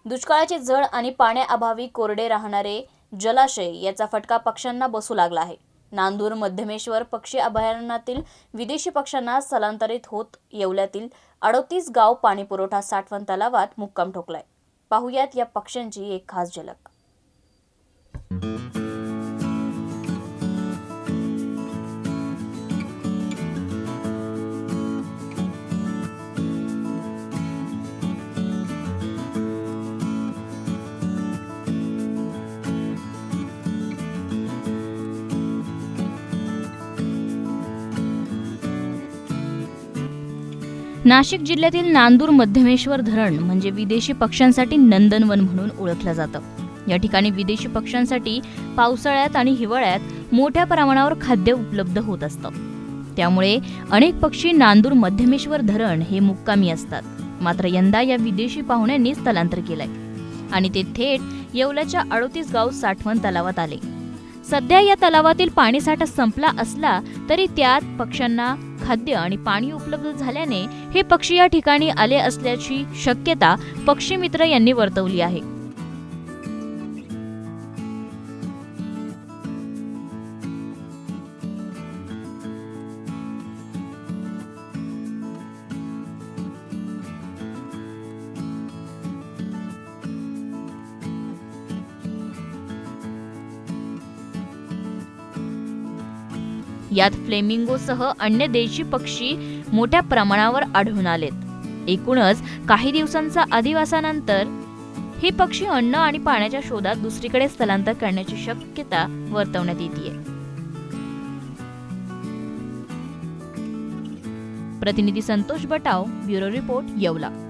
दुष्काळाची झळ आणि पाण्याअभावी कोरडे राहणारे जलाशय याचा फटका पक्ष्यांना बसू लागला आहे। नांदूर मध्यमेश्वर पक्षी अभयारण्यातील विदेशी पक्ष्यांना स्थलांतरित होत येवल्यातील 38 गाव पाणीपुरवठा साठवण तलावात मुक्काम ठोकलाय। पाहुयात या पक्ष्यांची एक खास झलक। नाशिक जिल्ह्यातील नांदूर मध्यमेश्वर धरण म्हणजे विदेशी पक्ष्यांसाठी नंदनवन म्हणून ओळखलं जातं। या ठिकाणी विदेशी पक्ष्यांसाठी पावसाळ्यात आणि हिवाळ्यात मोठ्या प्रमाणावर खाद्य उपलब्ध होत असतं। त्यामुळे अनेक पक्षी नांदूर मध्यमेश्वर धरण हे मुक्कामी असतात। मात्र यंदा या विदेशी पाहुण्यांनी स्थलांतर केलंय आणि ते थेट येवल्याच्या 38 गाव साठवण तलावात आले। सध्या या तलावातील पाणीसाठा संपला असला तरी त्यात पक्ष्यांना खाद्य आणि पाणी उपलब्ध झाल्याने हे पक्षी या ठिकाणी आले असल्याची शक्यता पक्षी मित्र यांनी वर्तवली आहे। यात फ्लेमिंगोसह अन्य देशी पक्षी मोठ्या प्रमाणावर आढळून आलेत। एकूणच काही दिवसांचा अधिवासानंतर हे पक्षी अन्न आणि पाण्याच्या शोधात दुसरीकडे स्थलांतर करण्याची शक्यता वर्तवण्यात येते। प्रतिनिधी संतोष बटाव, ब्युरो रिपोर्ट, येवला।